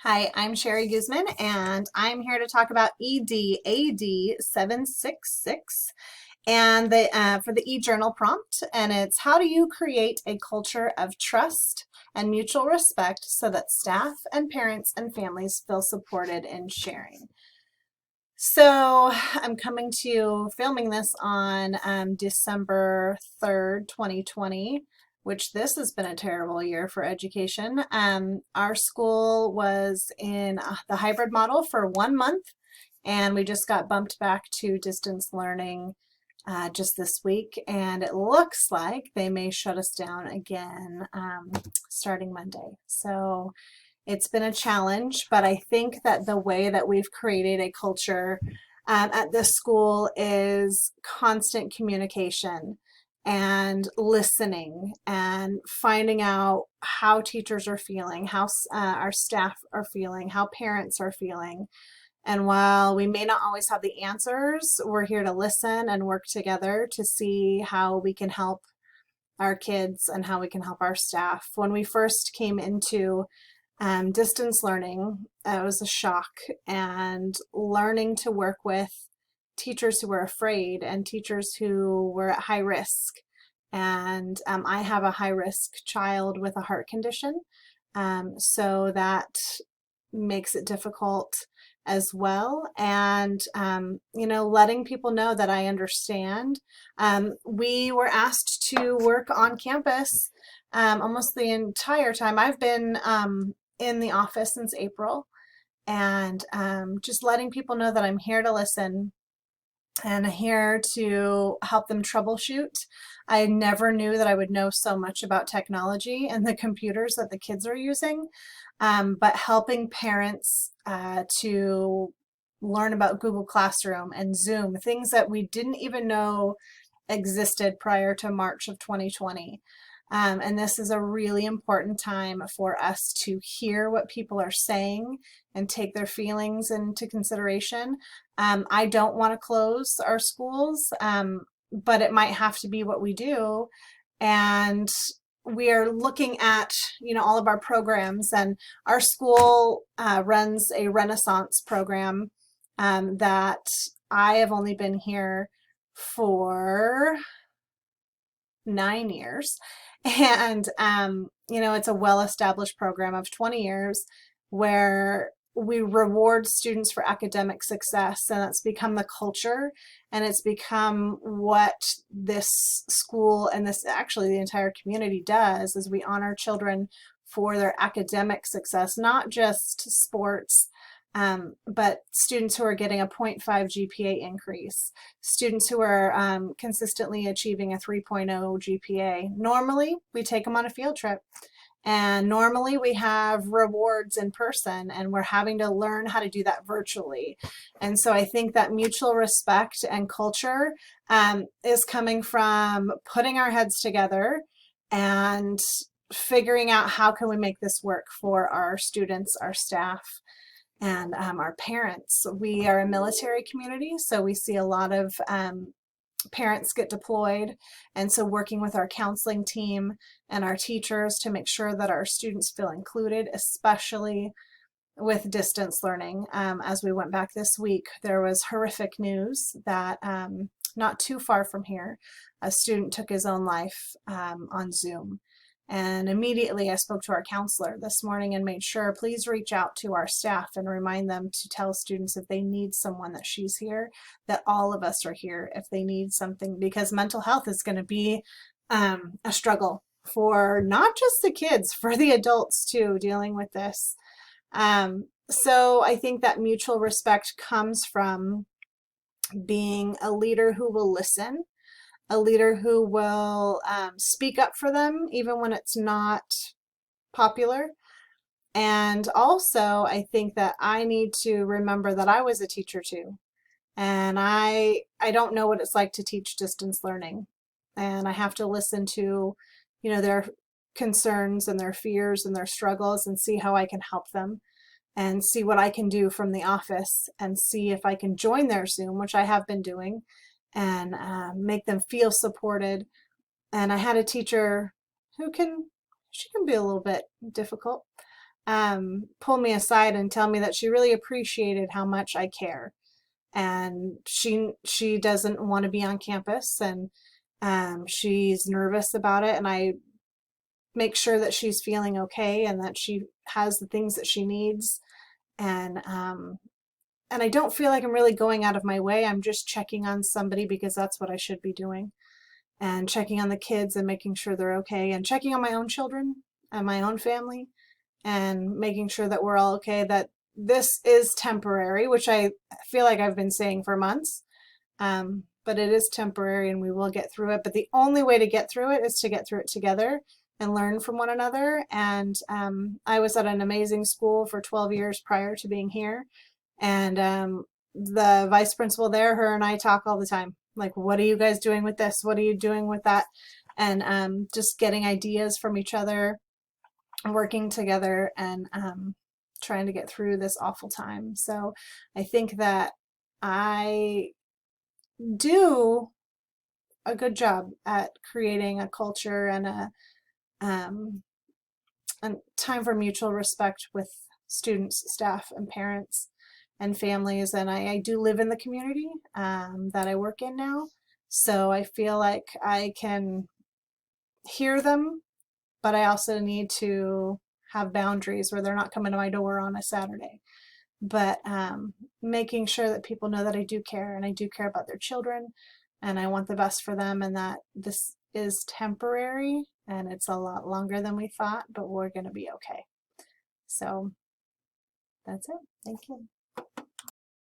Hi, I'm Sherry Guzman, and I'm here to talk about EDAD766 and for the e-journal prompt. And it's how do you create a culture of trust and mutual respect so that staff and parents and families feel supported in sharing. So I'm coming to you filming this on December 3rd, 2020, which this has been a terrible year for education. Our school was in the hybrid model for 1 month, and we just got bumped back to distance learning just this week, and it looks like they may shut us down again starting Monday. So it's been a challenge, but I think that the way that we've created a culture at this school is constant communication and listening and finding out how teachers are feeling, how our staff are feeling, how parents are feeling. And while we may not always have the answers, we're here to listen and work together to see how we can help our kids and how we can help our staff. When we first came into distance learning, it was a shock, and learning to work with teachers who were afraid and teachers who were at high risk. And I have a high risk child with a heart condition, so that makes it difficult as well. And letting people know that I understand. We were asked to work on campus almost the entire time. I've been in the office since April, and just letting people know that I'm here to listen and here to help them troubleshoot. I never knew that I would know so much about technology and the computers that the kids are using, but helping parents to learn about Google Classroom and Zoom, things that we didn't even know existed prior to March of 2020. And this is a really important time for us to hear what people are saying and take their feelings into consideration. I don't want to close our schools, but it might have to be what we do. And we are looking at, all of our programs, and our school runs a Renaissance program that I have only been here for 9 years. And, it's a well-established program of 20 years where we reward students for academic success, and that's become the culture, and it's become what this school and this actually the entire community does, is we honor children for their academic success, not just sports, but students who are getting a 0.5 GPA increase, students who are consistently achieving a 3.0 GPA. Normally, we take them on a field trip, and normally we have rewards in person, and we're having to learn how to do that virtually. And so I think that mutual respect and culture is coming from putting our heads together and figuring out how can we make this work for our students, our staff, and our parents. We are a military community, so we see a lot of parents get deployed, and so working with our counseling team and our teachers to make sure that our students feel included, especially with distance learning. As we went back this week, there was horrific news that not too far from here, a student took his own life on Zoom. And immediately I spoke to our counselor this morning and made sure, please reach out to our staff and remind them to tell students if they need someone that she's here, that all of us are here if they need something, because mental health is going to be a struggle for not just the kids, for the adults too, dealing with this. So I think that mutual respect comes from being a leader who will listen, a leader who will speak up for them even when it's not popular. And also, I think that I need to remember that I was a teacher too. And I don't know what it's like to teach distance learning. And I have to listen to, their concerns and their fears and their struggles, and see how I can help them, and see what I can do from the office, and see if I can join their Zoom, which I have been doing, and make them feel supported. And I had a teacher she can be a little bit difficult, pull me aside and tell me that she really appreciated how much I care, and she doesn't want to be on campus, and she's nervous about it, and I make sure that she's feeling okay and that she has the things that she needs, and I don't feel like I'm really going out of my way. I'm just checking on somebody because that's what I should be doing, and checking on the kids and making sure they're okay, and checking on my own children and my own family, and making sure that we're all okay, that this is temporary, which I feel like I've been saying for months. But it is temporary and we will get through it. But the only way to get through it is to get through it together and learn from one another. And I was at an amazing school for 12 years prior to being here. And the vice principal there, her and I talk all the time. Like, what are you guys doing with this? What are you doing with that? And just getting ideas from each other, working together, and trying to get through this awful time. So I think that I do a good job at creating a culture and um, a time for mutual respect with students, staff, and parents and families. And I do live in the community that I work in now. So I feel like I can hear them, but I also need to have boundaries where they're not coming to my door on a Saturday. But making sure that people know that I do care, and I do care about their children, and I want the best for them, and that this is temporary and it's a lot longer than we thought, but we're going to be okay. So that's it. Thank you.